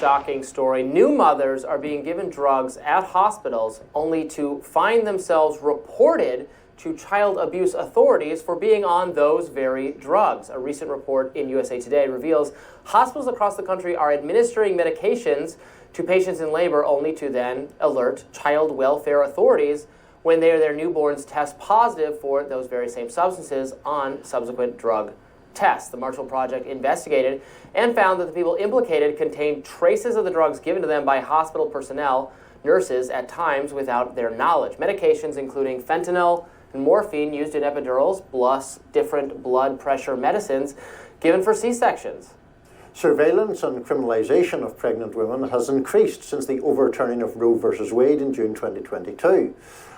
shocking story. New mothers are being given drugs at hospitals only to find themselves reported to child abuse authorities for being on those very drugs. A recent report in USA Today reveals hospitals across the country are administering medications to patients in labor only to then alert child welfare authorities when their newborns test positive for those very same substances on subsequent drug tests. The Marshall Project investigated and found that the people implicated contained traces of the drugs given to them by hospital personnel, nurses, at times without their knowledge. Medications including fentanyl and morphine used in epidurals, plus different blood pressure medicines given for C-sections. Surveillance and criminalisation of pregnant women has increased since the overturning of Roe v. Wade in June 2022.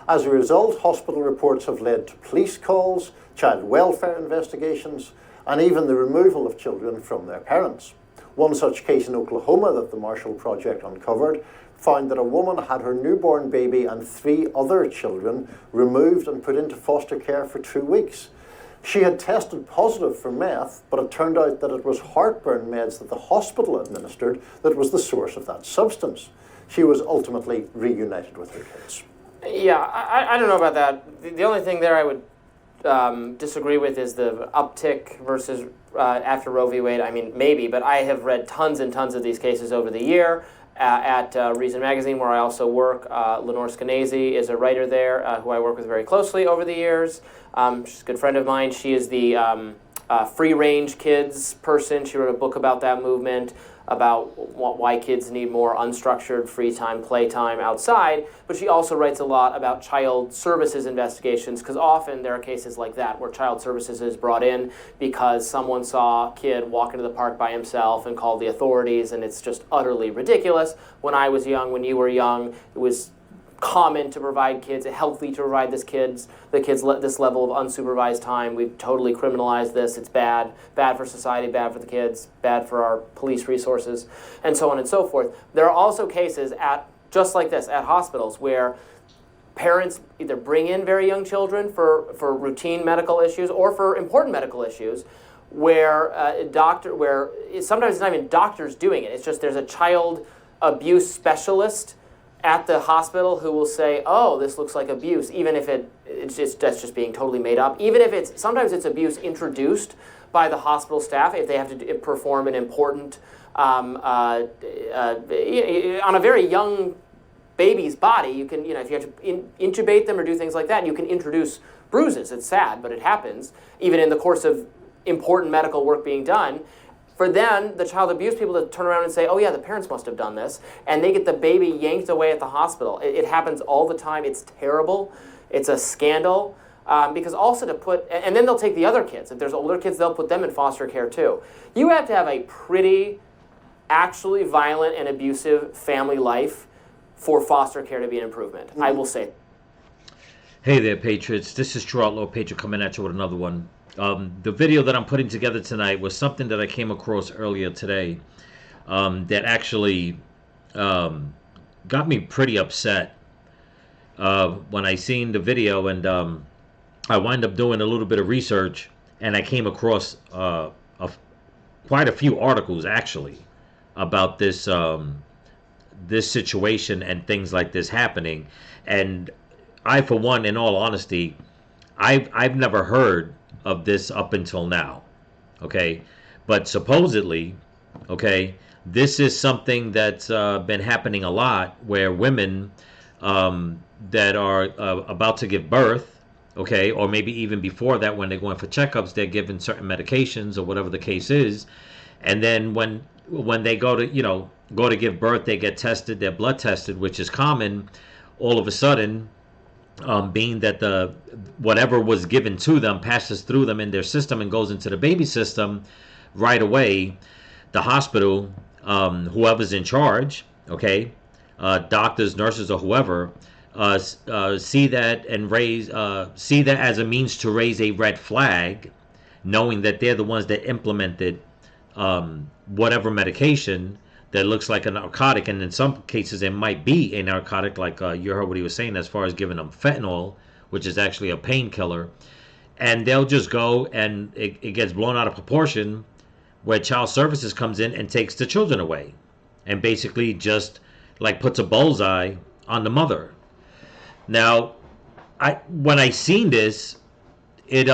As a result, hospital reports have led to police calls, child welfare investigations, and even the removal of children from their parents. One such case in Oklahoma that the Marshall Project uncovered found that a woman had her newborn baby and 3 other children removed and put into foster care for 2 weeks. She had tested positive for meth, but it turned out that it was heartburn meds that the hospital administered that was the source of that substance. She was ultimately reunited with her kids. Yeah, I don't know about that. The only thing there I would disagree with is the uptick versus after Roe v. Wade. I mean, maybe, but I have read tons and tons of these cases over the year. At Reason Magazine, where I also work, Lenore Skenazy is a writer there who I work with very closely over the years. She's a good friend of mine. She is the free-range kids person. She wrote a book about that movement, about why kids need more unstructured free time, playtime outside. But she also writes a lot about child services investigations, because often there are cases like that where child services is brought in because someone saw a kid walk into the park by himself and called the authorities, and it's just utterly ridiculous. When I was young, when you were young, it was common to provide kids, healthy to provide the kids this level of unsupervised time. We've totally criminalized this. It's bad for society, bad for the kids, bad for our police resources, and so on and so forth. There are also cases just like this at hospitals where parents either bring in very young children for routine medical issues or for important medical issues, where sometimes it's not even doctors doing it. It's just there's a child abuse specialist at the hospital who will say, "Oh, this looks like abuse," even if that's just being totally made up. Even if sometimes it's abuse introduced by the hospital staff if they have to perform an important on a very young baby's body. You can, if you have to intubate them or do things like that, you can introduce bruises. It's sad, but it happens even in the course of important medical work being done. For then, the child abuse people to turn around and say, "Oh yeah, the parents must have done this," and they get the baby yanked away at the hospital. It happens all the time. It's terrible. It's a scandal. Because also and then they'll take the other kids. If there's older kids, they'll put them in foster care too. You have to have a pretty actually violent and abusive family life for foster care to be an improvement. I will say. Hey there, Patriots. This is True Outlaw Patriot coming at you with another one. The video that I'm putting together tonight was something that I came across earlier today that actually got me pretty upset when I seen the video, and I wind up doing a little bit of research, and I came across quite a few articles actually about this this situation and things like this happening. And I, for one, in all honesty, I've never heard of this up until now, okay? But supposedly, okay, this is something that's been happening a lot, where women that are about to give birth, okay, or maybe even before that, when they're going for checkups, they're given certain medications or whatever the case is, and then when they go to give birth, they get tested, their blood tested, which is common. All of a sudden, being that whatever was given to them passes through them in their system and goes into the baby system, right away, the hospital, whoever's in charge, okay, doctors, nurses, or whoever, see that as a means to raise a red flag, knowing that they're the ones that implemented whatever medication that looks like a narcotic, and in some cases it might be a narcotic, like you heard what he was saying as far as giving them fentanyl, which is actually a painkiller, and they'll just go and it gets blown out of proportion, where child services comes in and takes the children away, and basically just like puts a bullseye on the mother. Now, when I seen this, it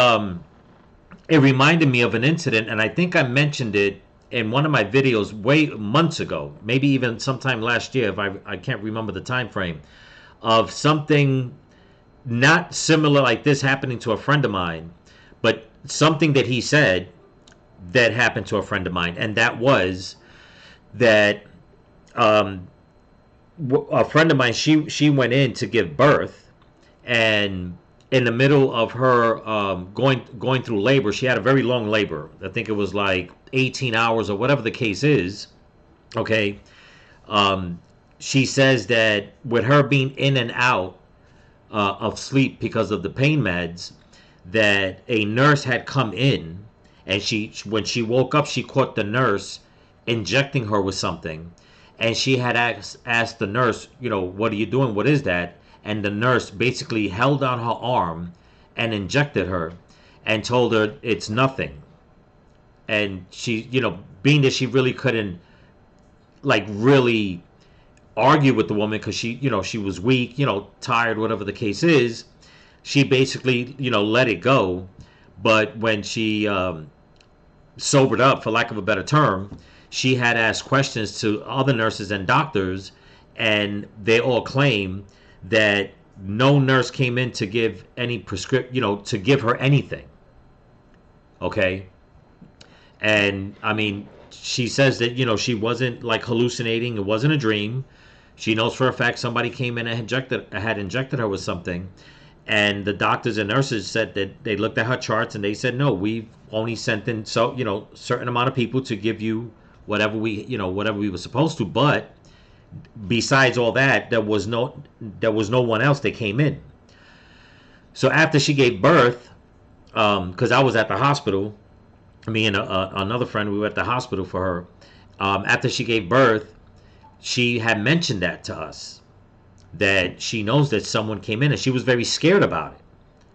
reminded me of an incident, and I think I mentioned it in one of my videos way months ago, maybe even sometime last year, if I can't remember the time frame, of something not similar like this happening to a friend of mine, but something that he said that happened to a friend of mine, and that was that a friend of mine, she went in to give birth, and in the middle of her going through labor, she had a very long labor. I think it was like 18 hours or whatever the case is. Okay, she says that with her being in and out of sleep because of the pain meds, that a nurse had come in, and when she woke up, she caught the nurse injecting her with something, and she had asked the nurse, what are you doing? What is that? And the nurse basically held down her arm and injected her and told her it's nothing. And she, being that she really couldn't really argue with the woman because she was weak, tired, whatever the case is, she basically, let it go. But when she sobered up, for lack of a better term, she had asked questions to other nurses and doctors, and they all claim that no nurse came in to give any to give her anything. Okay. And I mean, she says that, she wasn't like hallucinating. It wasn't a dream. She knows for a fact somebody came in and had injected her with something. And the doctors and nurses said that they looked at her charts and they said, no, we've only sent in certain amount of people to give you whatever we were supposed to. But besides all that, there was no one else that came in. So after she gave birth, because I was at the hospital, me and another friend, we were at the hospital for her. After she gave birth, she had mentioned that to us, that she knows that someone came in, and she was very scared about it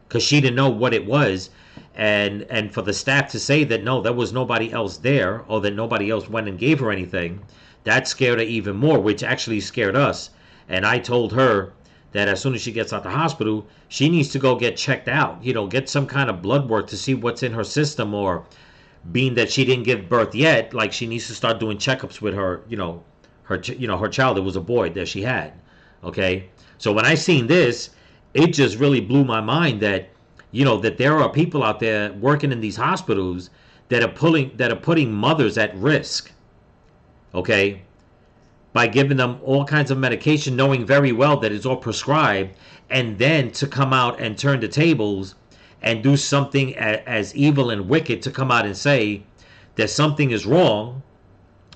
because she didn't know what it was. And for the staff to say that no, there was nobody else there, or that nobody else went and gave her anything, that scared her even more, which actually scared us. And I told her that as soon as she gets out the hospital, she needs to go get checked out, get some kind of blood work to see what's in her system, or being that she didn't give birth yet, like she needs to start doing checkups with her, her child. It was a boy that she had. Okay. So when I seen this, it just really blew my mind that, that there are people out there working in these hospitals that are putting mothers at risk. Okay, by giving them all kinds of medication, knowing very well that it's all prescribed, and then to come out and turn the tables and do something as evil and wicked, to come out and say that something is wrong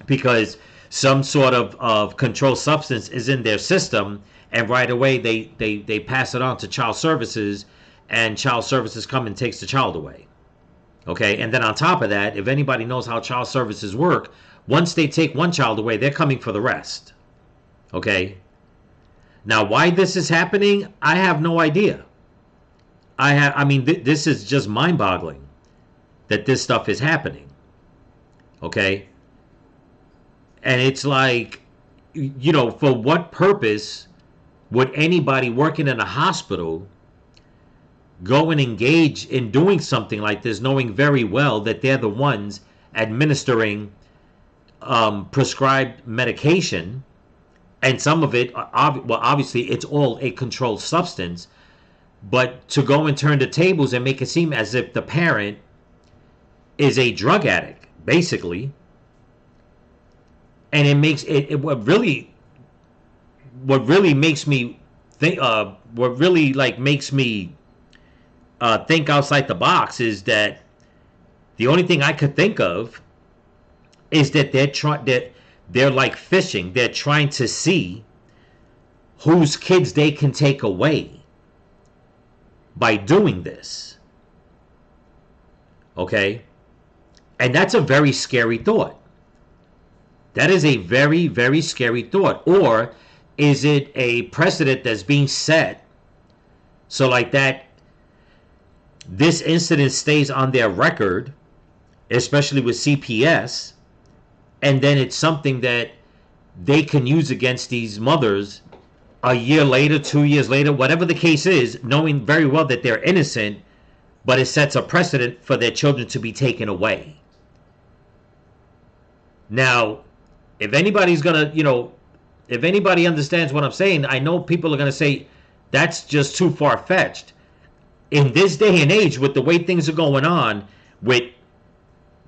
because some sort of controlled substance is in their system, and right away they pass it on to child services, and child services come and takes the child away. Okay, and then on top of that, if anybody knows how child services work, once they take one child away, they're coming for the rest. Okay. Now, why this is happening, I have no idea. This is just mind-boggling that this stuff is happening. Okay. And it's like, for what purpose would anybody working in a hospital go and engage in doing something like this, knowing very well that they're the ones administering prescribed medication, and some of it, obviously it's all a controlled substance, but to go and turn the tables and make it seem as if the parent is a drug addict, basically. And it makes what really makes me think, makes me think outside the box, is that the only thing I could think of is that they're like fishing. They're trying to see whose kids they can take away by doing this. Okay? And that's a very scary thought. That is a very, very scary thought. Or is it a precedent that's being set so like that this incident stays on their record, especially with CPS, and then it's something that they can use against these mothers a year later, 2 years later, whatever the case is, knowing very well that they're innocent, but it sets a precedent for their children to be taken away. Now, if anybody's gonna, if anybody understands what I'm saying, I know people are gonna say that's just too far-fetched. In this day and age, with the way things are going on, with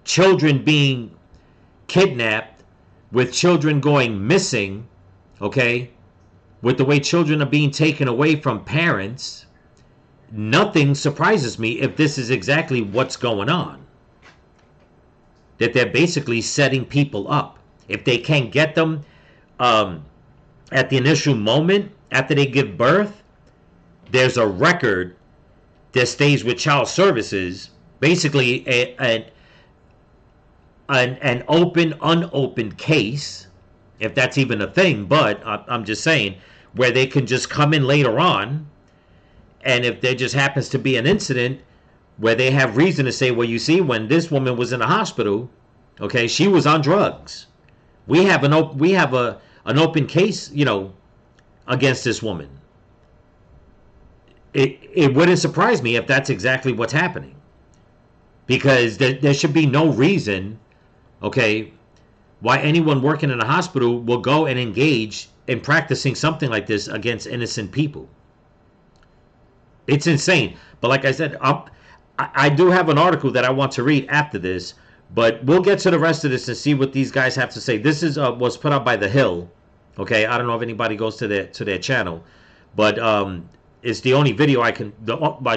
children being kidnapped, with children going missing, okay, with the way children are being taken away from parents, nothing surprises me if this is exactly what's going on. That they're basically setting people up. If they can't get them at the initial moment after they give birth, there's a record that stays with child services, basically an open, unopened case, if that's even a thing, but I'm just saying, where they can just come in later on, and if there just happens to be an incident where they have reason to say, well, you see, when this woman was in the hospital, okay, she was on drugs. We have an open case, against this woman. It wouldn't surprise me if that's exactly what's happening, because there should be no reason, okay, why anyone working in a hospital will go and engage in practicing something like this against innocent people. It's insane. But like I said, I do have an article that I want to read after this, but we'll get to the rest of this and see what these guys have to say. This is was put out by The Hill. Okay, I don't know if anybody goes to their channel, but it's the only video I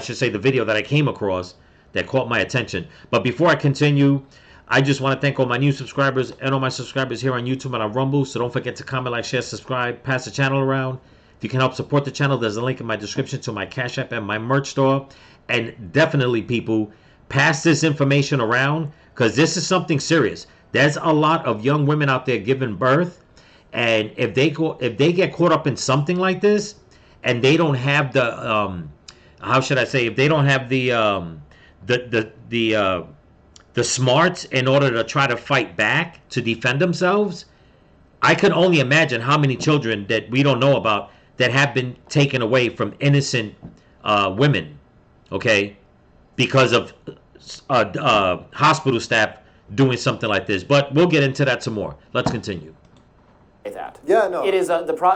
should say the video that I came across that caught my attention. But before I continue, I just want to thank all my new subscribers and all my subscribers here on YouTube and on Rumble. So don't forget to comment, like, share, subscribe, pass the channel around. If you can help support the channel, there's a link in my description to my Cash App and my merch store. And definitely, people, pass this information around, because this is something serious. There's a lot of young women out there giving birth, and if they get caught up in something like this, and they don't have the how should I say, if they don't have the smarts in order to try to fight back to defend themselves, I can only imagine how many children that we don't know about that have been taken away from innocent women, okay, because of hospital staff doing something like this. But we'll get into that some more. Let's continue. That. Yeah, no. It is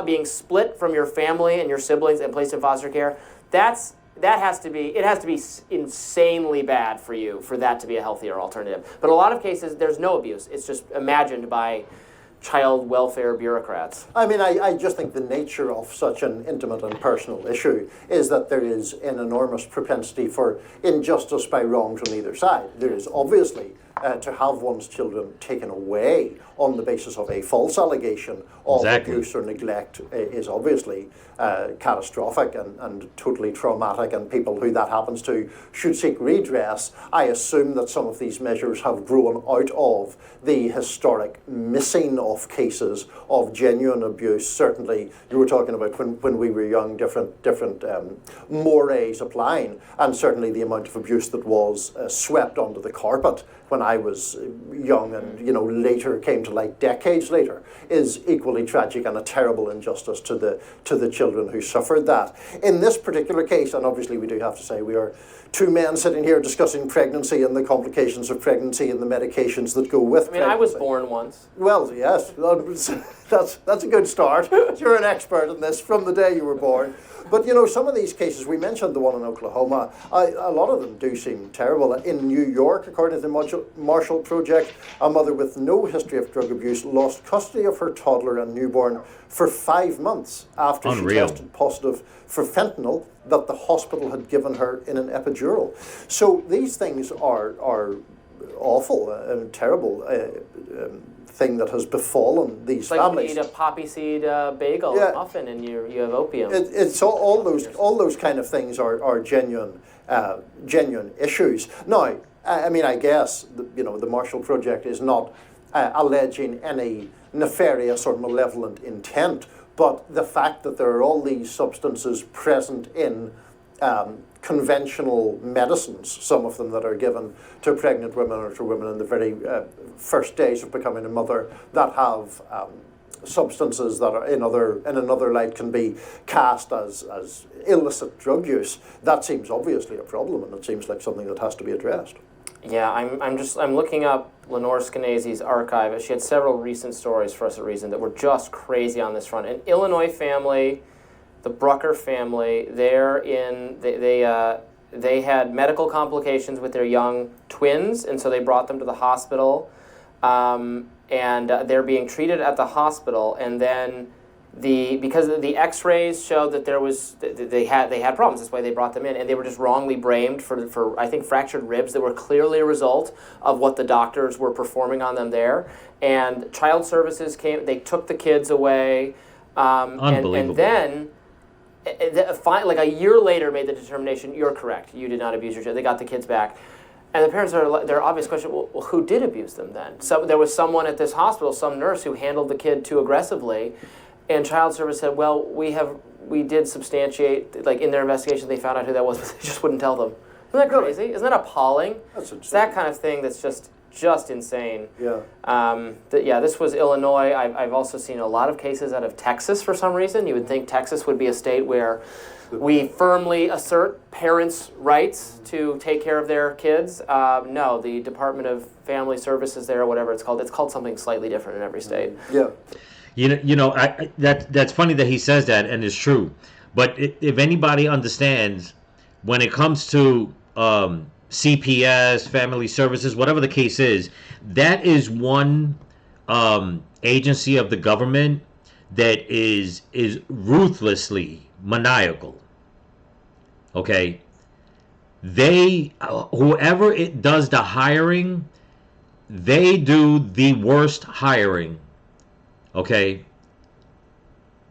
being split from your family and your siblings and placed in foster care. It has to be insanely bad for you for that to be a healthier alternative. But in a lot of cases, there's no abuse. It's just imagined by child welfare bureaucrats. I mean, I just think the nature of such an intimate and personal issue is that there is an enormous propensity for injustice by wrongs on either side. There is obviously to have one's children taken away on the basis of a false allegation of abuse or neglect is obviously catastrophic and totally traumatic, and people who that happens to should seek redress. I assume that some of these measures have grown out of the historic missing of cases of genuine abuse. Certainly, you were talking about when we were young, different mores applying, and certainly the amount of abuse that was swept under the carpet when I was young and later came to light decades later is equally tragic and a terrible injustice to the children who suffered that. In this particular case, and obviously we do have to say we are two men sitting here discussing pregnancy and the complications of pregnancy and the medications that go with pregnancy. I was born once. Well, yes, that's a good start. You're an expert in this from the day you were born. But some of these cases, we mentioned the one in Oklahoma, a lot of them do seem terrible. In New York, according to the Marshall Project, a mother with no history of drug abuse lost custody of her toddler and newborn for 5 months after she tested positive for fentanyl that the hospital had given her in an epidural. So these things are awful and terrible thing that has befallen these families. Like you eat a poppy seed bagel muffin and you have opium. It's all those kind of things are genuine issues. Now, I guess the Marshall Project is not alleging any nefarious or malevolent intent, but the fact that there are all these substances present in conventional medicines, some of them that are given to pregnant women or to women in the very first days of becoming a mother, that have substances that are in another light can be cast as illicit drug use, that seems obviously a problem, and it seems like something that has to be addressed. Yeah, I'm looking up Lenore Skenazy's archive. She had several recent stories for us at Reason that were just crazy on this front. An Illinois family, the Brucker family, they had medical complications with their young twins, and so they brought them to the hospital, and they're being treated at the hospital, and then because the X-rays showed that they had problems. That's why they brought them in, and they were just wrongly blamed for I think fractured ribs that were clearly a result of what the doctors were performing on them there. And Child Services came. They took the kids away, Unbelievable. and then. Like a year later, made the determination. You're correct. You did not abuse your child. They got the kids back, and the parents their obvious question. Well, who did abuse them then? So there was someone at this hospital, some nurse who handled the kid too aggressively, and Child Service said, "Well, we did substantiate. Like in their investigation, they found out who that was, but they just wouldn't tell them." Isn't that crazy? Isn't that appalling? That's insane. It's that kind of thing that's just insane. Yeah. This was Illinois. I've also seen a lot of cases out of Texas for some reason. You would think Texas would be a state where we firmly assert parents' rights to take care of their kids. No, the Department of Family Services there, or whatever it's called something slightly different in every state. Yeah. That's funny that he says that, and it's true. But if anybody understands, when it comes to CPS, family services, whatever the case is, that is one agency of the government that is ruthlessly maniacal. Okay, whoever it does the hiring, they do the worst hiring. Okay,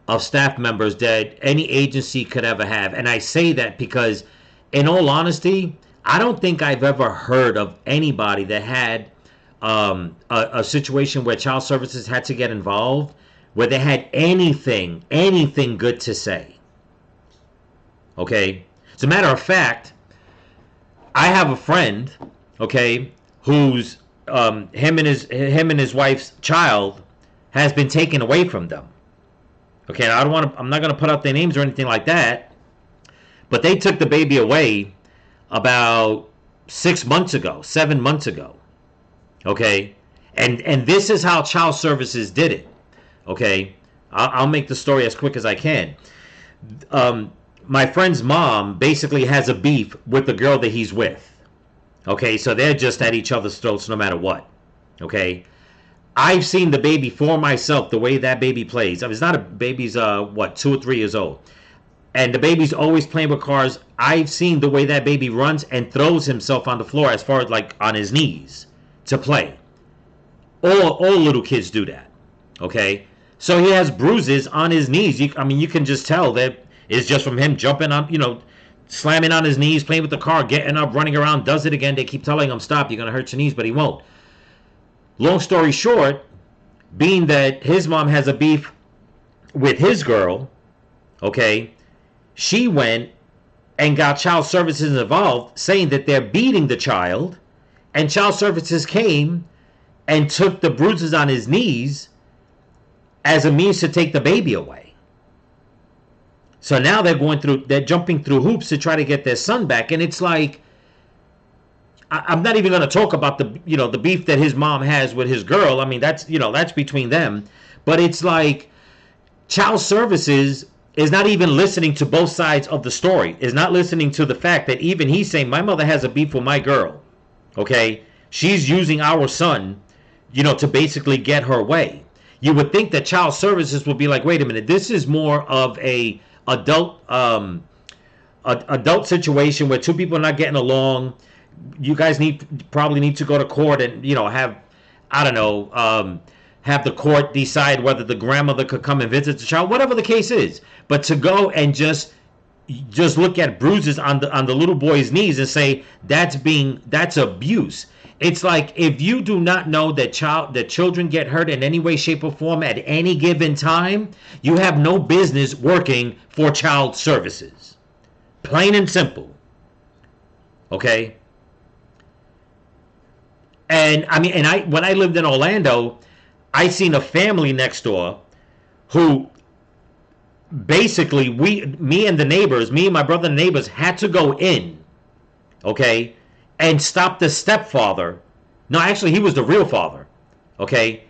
of staff members that any agency could ever have, and I say that because, in all honesty, I don't think I've ever heard of anybody that had a situation where Child Services had to get involved, where they had anything good to say. Okay? As a matter of fact, I have a friend, okay, who's him and his wife's child has been taken away from them. Okay, I'm not going to put out their names or anything like that, but they took the baby away about 7 months ago. Okay, and this is how Child Services did it. Okay, I'll make the story as quick as I can. My friend's mom basically has a beef with the girl that he's with. Okay, so they're just at each other's throats no matter what. Okay, I've seen the baby for myself, the way that baby plays. I mean, it's not a baby's 2 or 3 years old. And the baby's always playing with cars. I've seen the way that baby runs and throws himself on the floor, as far as like on his knees to play. All little kids do that. Okay? So he has bruises on his knees. You can just tell that it's just from him jumping on, slamming on his knees, playing with the car, getting up, running around, does it again. They keep telling him, stop, you're going to hurt your knees, but he won't. Long story short, being that his mom has a beef with his girl, okay, she went and got Child Services involved, saying that they're beating the child, and Child Services came and took the bruises on his knees as a means to take the baby away. So now they're jumping through hoops to try to get their son back, and it's like, I'm not even going to talk about the beef that his mom has with his girl. I mean, that's between them, but it's like Child Services is not even listening to both sides of the story, is not listening to the fact that even he's saying, my mother has a beef with my girl, okay? She's using our son, to basically get her way. You would think that Child Services would be like, wait a minute, this is more of a adult situation where two people are not getting along. You guys probably need to go to court and, have the court decide whether the grandmother could come and visit the child, whatever the case is. But to go and just look at bruises on the little boy's knees and say that's abuse. It's like, if you do not know that children get hurt in any way, shape, or form at any given time, you have no business working for Child Services. Plain and simple. Okay? And when I lived in Orlando, I seen a family next door who basically me and my brother and the neighbors had to go in, okay, and stop the stepfather. No, actually, he was the real father, okay,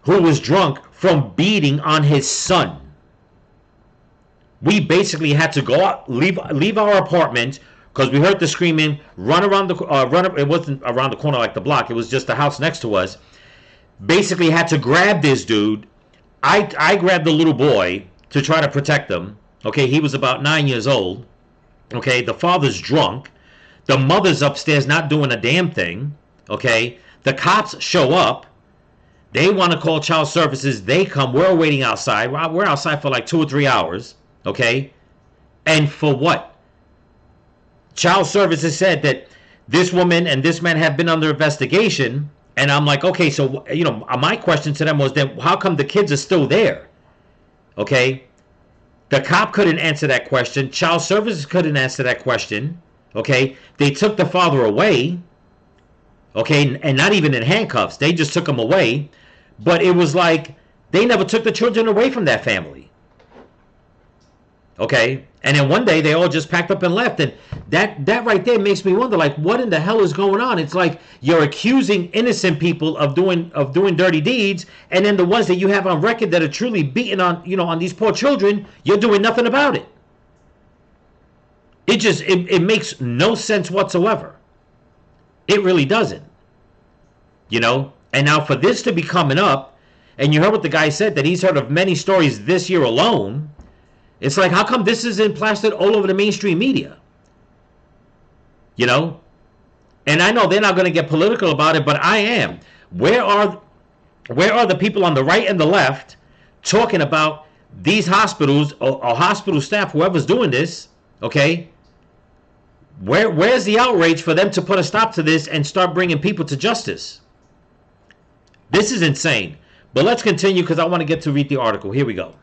who was drunk from beating on his son. We basically had to go out, leave our apartment because we heard the screaming, run around the it wasn't around the corner like the block, it was just the house next to us. Basically had to grab this dude. I grabbed the little boy to try to protect him. Okay, he was about 9 years old. Okay, the father's drunk. The mother's upstairs not doing a damn thing. Okay, the cops show up. They want to call child services. They come. We're waiting outside. We're outside for like 2 or 3 hours. Okay, and for what? Child services said that this woman and this man have been under investigation. And I'm like, okay, so, you know, my question to them was then how come the kids are still there? Okay, the cop couldn't answer that question. Child services couldn't answer that question. Okay, they took the father away. Okay, and not even in handcuffs. They just took him away. But it was like they never took the children away from that family. Okay, and then one day they all just packed up and left, and that right there makes me wonder, like, what in the hell is going on? It's like you're accusing innocent people of doing dirty deeds, and then the ones that you have on record that are truly beating on, you know, on these poor children, you're doing nothing about it. It makes no sense whatsoever. It really doesn't. You know, and now for this to be coming up, and you heard what the guy said, that he's heard of many stories this year alone. It's like, how come this isn't plastered all over the mainstream media? You know? And I know they're not going to get political about it, but I am. Where are the people on the right and the left talking about these hospitals or hospital staff, whoever's doing this, okay? Where's the outrage for them to put a stop to this and start bringing people to justice? This is insane. But let's continue because I want to get to read the article. Here we go.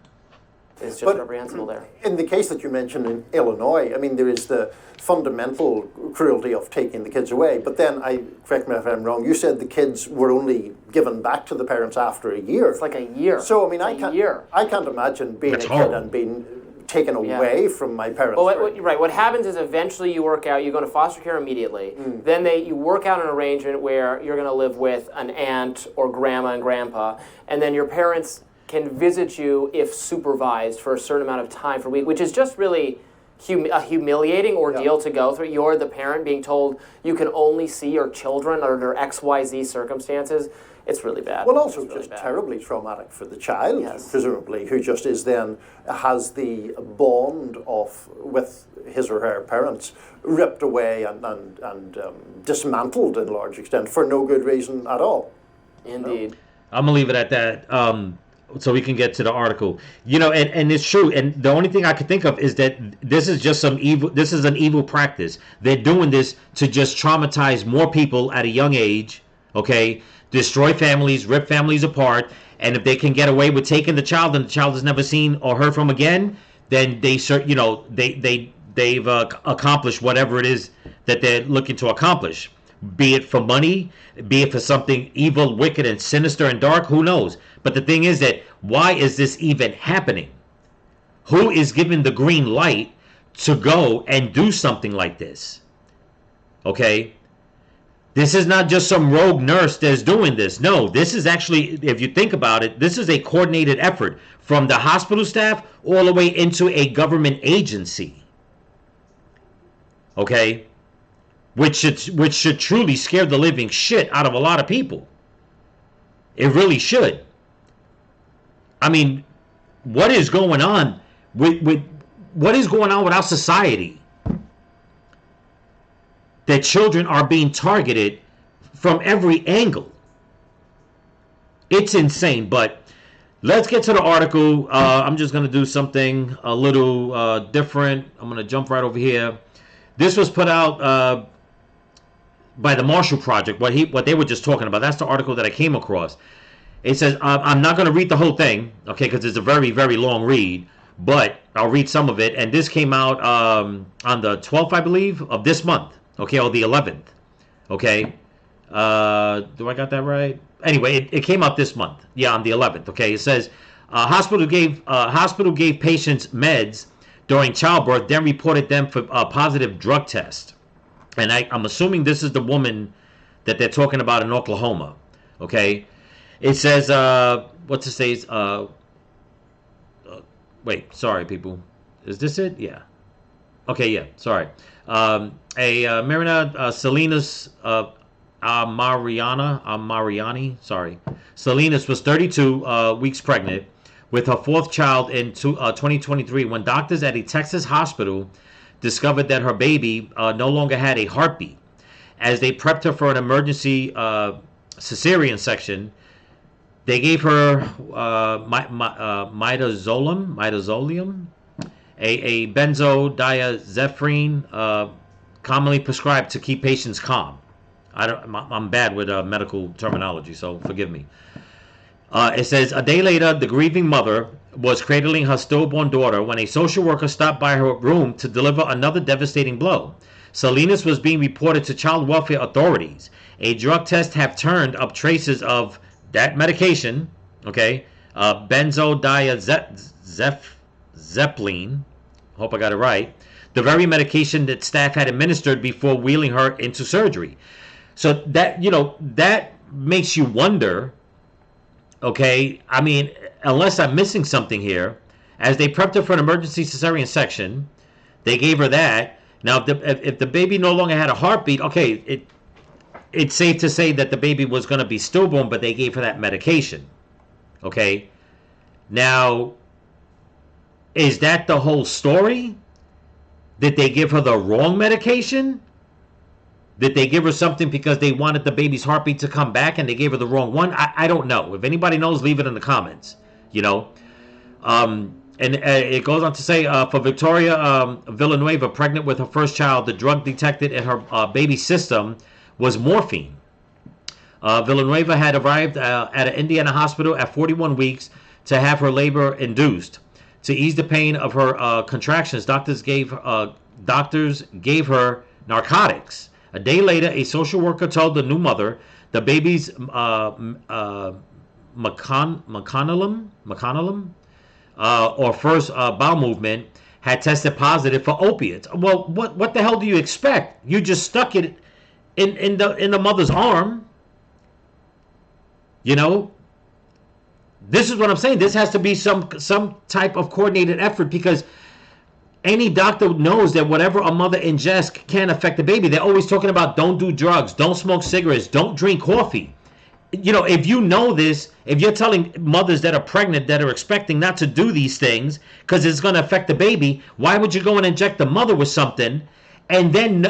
It's just reprehensible there. In the case that you mentioned in Illinois, I mean, there is the fundamental cruelty of taking the kids away. But then, correct me if I'm wrong, you said the kids were only given back to the parents after a year. It's like a year. So, I mean, I can't imagine being That's a kid horrible. and being taken away from my parents. Well, right. What happens is eventually you work out, you go into foster care immediately. Then you work out an arrangement where you're going to live with an aunt or grandma and grandpa, and then your parents can visit you if supervised for a certain amount of time for a week, which is just really a humiliating ordeal to go through. You're the parent being told you can only see your children under XYZ circumstances. It's really bad. Well, also really just bad. terribly traumatic for the child, Yes. presumably, who just has the bond with his or her parents ripped away and dismantled in large extent for no good reason at all. Indeed. I'm gonna leave it at that. So we can get to the article. You know, and it's true. And the only thing I could think of is that this is just some evil. This is an evil practice. They're doing this to just traumatize more people at a young age. Okay, destroy families, rip families apart. And if they can get away with taking the child, and the child is never seen or heard from again, then they've accomplished whatever it is that they're looking to accomplish. Be it for money, be it for something evil, wicked, and sinister and dark, who knows? But the thing is that why is this even happening? Who is given the green light to go and do something like this? Okay? This is not just some rogue nurse that's doing this. No, this is actually, if you think about it, this is a coordinated effort from the hospital staff all the way into a government agency. Okay? Which should truly scare the living shit out of a lot of people. It really should. I mean, what is going on with what is going on with our society? That children are being targeted from every angle. It's insane, but let's get to the article. I'm just going to do something a little different. I'm going to jump right over here. This was put out by the Marshall Project, what they were just talking about. That's the article that I came across. It says, I'm not going to read the whole thing, okay, because it's a very, very long read, but I'll read some of it. And this came out on the 12th, I believe, of this month, okay, or the 11th, okay. Do I got that right? Anyway, it came out this month, yeah, on the 11th, okay. It says, Hospital gave patients meds during childbirth, then reported them for a positive drug test. And I'm assuming this is the woman that they're talking about in Oklahoma. Okay, it says what's it say? Wait, sorry, people. Is this it? Yeah. Okay, yeah. Sorry. Marina Salinas Mariani. Sorry, Salinas was 32 weeks pregnant with her fourth child in 2023 when doctors at a Texas hospital discovered that her baby no longer had a heartbeat. As they prepped her for an emergency cesarean section, they gave her midazolam, a benzodiazepine commonly prescribed to keep patients calm. I'm bad with medical terminology, so forgive me. It says, a day later, the grieving mother was cradling her stillborn daughter when a social worker stopped by her room to deliver another devastating blow. Salinas was being reported to child welfare authorities. A drug test have turned up traces of that medication, okay, benzodiazepine, hope I got it right, the very medication that staff had administered before wheeling her into surgery. So that, that makes you wonder, okay, I mean, unless I'm missing something here, as they prepped her for an emergency cesarean section, they gave her that. Now, if the baby no longer had a heartbeat, okay, it's safe to say that the baby was going to be stillborn, but they gave her that medication, okay? Now, is that the whole story? Did they give her the wrong medication? Did they give her something because they wanted the baby's heartbeat to come back and they gave her the wrong one? I don't know. If anybody knows, leave it in the comments, And it goes on to say, for Victoria Villanueva, pregnant with her first child, the drug detected in her baby's system was morphine. Villanueva had arrived at an Indiana hospital at 41 weeks to have her labor induced. To ease the pain of her contractions, doctors gave her narcotics. A day later, a social worker told the new mother the baby's mecanolum, or first bowel movement, had tested positive for opiates. Well, what the hell do you expect? You just stuck it in the mother's arm. This is what I'm saying. This has to be some type of coordinated effort, because any doctor knows that whatever a mother ingests can affect the baby. They're always talking about don't do drugs, don't smoke cigarettes, don't drink coffee. If you know this, if you're telling mothers that are pregnant, that are expecting, not to do these things because it's going to affect the baby, why would you go and inject the mother with something and then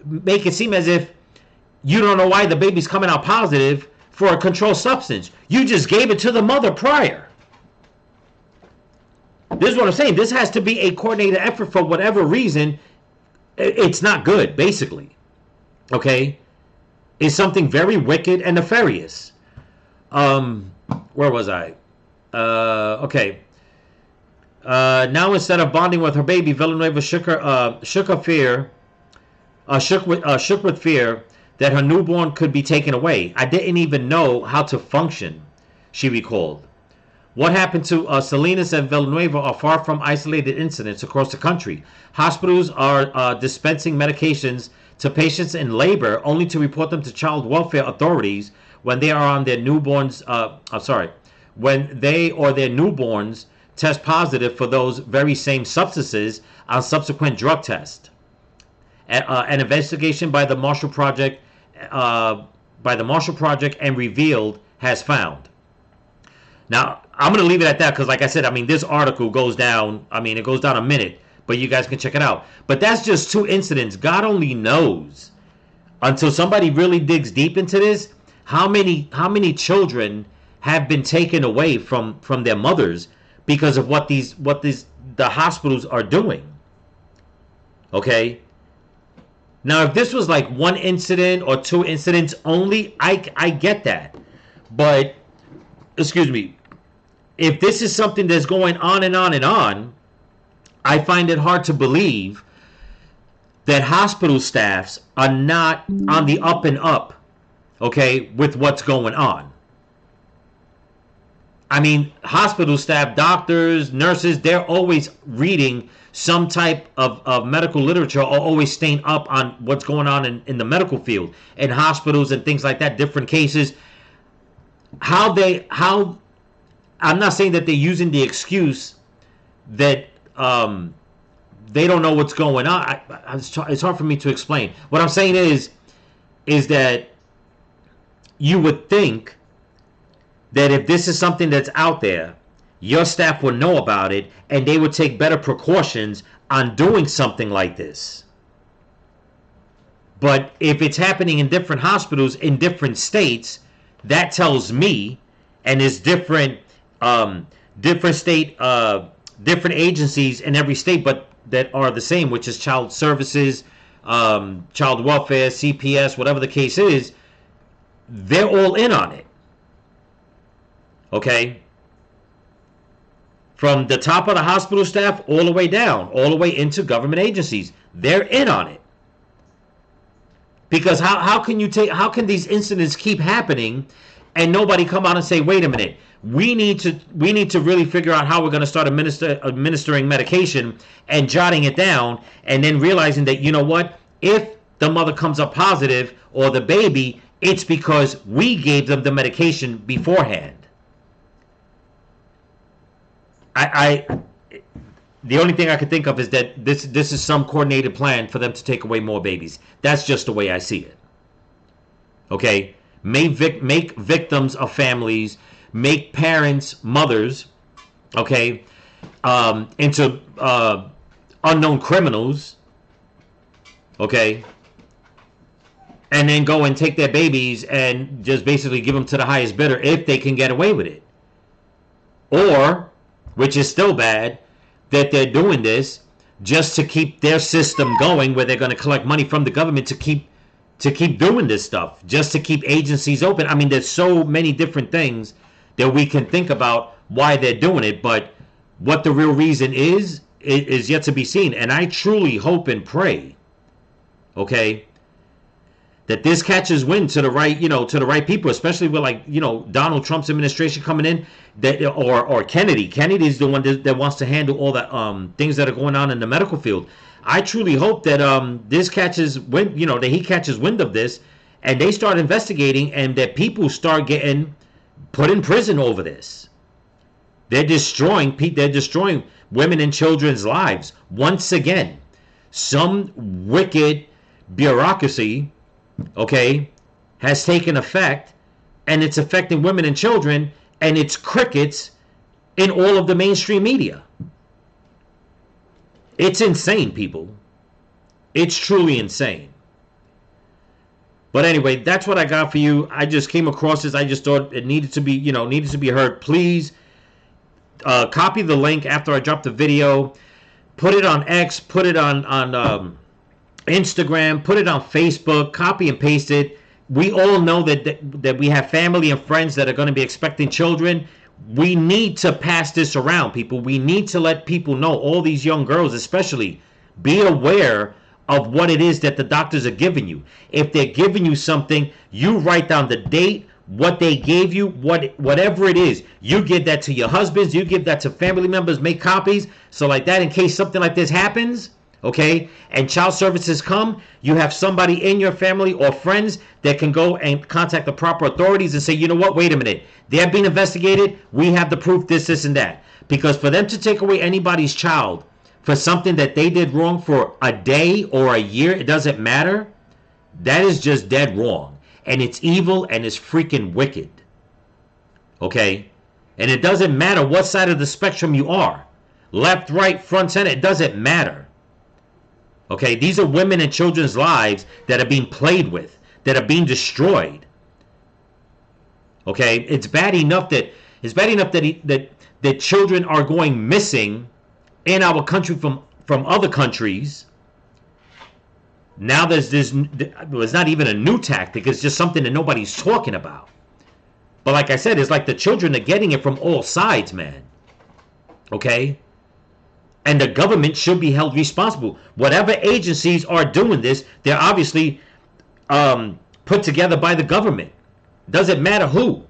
make it seem as if you don't know why the baby's coming out positive for a controlled substance? You just gave it to the mother prior. This is what I'm saying. This has to be a coordinated effort. For whatever reason, it's not good, basically. Okay? It's something very wicked and nefarious. Where was I? Okay. Now, instead of bonding with her baby, Villanueva shook with fear that her newborn could be taken away. I didn't even know how to function, she recalled. What happened to Salinas and Villanueva are far from isolated incidents across the country. Hospitals are dispensing medications to patients in labor only to report them to child welfare authorities when they are on their newborns. When they or their newborns test positive for those very same substances on subsequent drug tests. An investigation by the Marshall Project and Revealed has found. Now, I'm going to leave it at that because, like I said, this article goes down, it goes down a minute, but you guys can check it out. But that's just 2 incidents. God only knows, until somebody really digs deep into this, how many children have been taken away from their mothers because of what the hospitals are doing. Okay? Now, if this was like 1 incident or 2 incidents only, I get that. But, excuse me, if this is something that's going on and on and on, I find it hard to believe that hospital staffs are not on the up and up, okay, with what's going on. I mean, hospital staff, doctors, nurses, they're always reading some type of medical literature or always staying up on what's going on in the medical field, in hospitals and things like that, different cases. How I'm not saying that they're using the excuse that they don't know what's going on. It's hard for me to explain. What I'm saying is that you would think that if this is something that's out there, your staff would know about it and they would take better precautions on doing something like this. But if it's happening in different hospitals in different states, that tells me, and it's different state, different agencies in every state, but that are the same, which is child services, child welfare, CPS, whatever the case is, they're all in on it. Okay? From the top of the hospital staff all the way down, all the way into government agencies, they're in on it. Because how can these incidents keep happening and nobody come out and say, wait a minute, we need to really figure out how we're going to start administering medication and jotting it down, and then realizing that, you know what, if the mother comes up positive or the baby, it's because we gave them the medication beforehand. The only thing I could think of is that this is some coordinated plan for them to take away more babies. That's just the way I see it. Okay? Make victims of families, make parents, mothers, okay, into unknown criminals, okay, and then go and take their babies and just basically give them to the highest bidder if they can get away with it. Or, which is still bad, that they're doing this just to keep their system going, where they're going to collect money from the government to keep doing this stuff, just to keep agencies open. I mean, there's so many different things that we can think about why they're doing it, but what the real reason is yet to be seen. And I truly hope and pray, okay, that this catches wind to the right, to the right people, especially with Donald Trump's administration coming in, that or Kennedy. Kennedy is the one that wants to handle all the things that are going on in the medical field. I truly hope that this catches wind, that he catches wind of this, and they start investigating, and that people start getting put in prison over this. They're destroying women and children's lives once again. Some wicked bureaucracy, okay, has taken effect, and it's affecting women and children, and it's crickets in all of the mainstream media. It's insane, people. It's truly insane. But anyway, that's what I got for you. I just came across this. I just thought it needed to be heard. Please copy the link after I drop the video. Put it on X. Put it on Instagram. Put it on Facebook. Copy and paste it. We all know that we have family and friends that are going to be expecting children. We need to pass this around, people. We need to let people know, all these young girls especially, be aware of what it is that the doctors are giving you. If they're giving you something, you write down the date, what they gave you, whatever it is. You give that to your husbands, you give that to family members, make copies, so like that, in case something like this happens, okay, and child services come, you have somebody in your family or friends that can go and contact the proper authorities and say, you know what, wait a minute, they're being investigated, we have the proof, this and that. Because for them to take away anybody's child for something that they did wrong for a day or a year, it doesn't matter, that is just dead wrong. And it's evil and it's freaking wicked. Okay? And it doesn't matter what side of the spectrum you are. Left, right, front, center, it doesn't matter. Okay? These are women and children's lives that are being played with, that are being destroyed. Okay? It's bad enough that children are going missing in our country from other countries. Now there's this, it's not even a new tactic, it's just something that nobody's talking about. But like I said, it's like the children are getting it from all sides, man. Okay? And the government should be held responsible. Whatever agencies are doing this, they're obviously put together by the government. Doesn't matter who.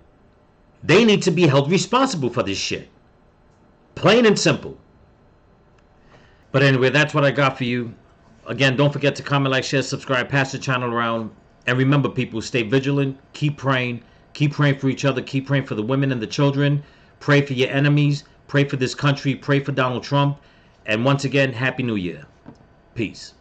They need to be held responsible for this shit. Plain and simple. But anyway, that's what I got for you. Again, don't forget to comment, like, share, subscribe, pass the channel around. And remember, people, stay vigilant. Keep praying. Keep praying for each other. Keep praying for the women and the children. Pray for your enemies. Pray for this country. Pray for Donald Trump. And once again, Happy New Year. Peace.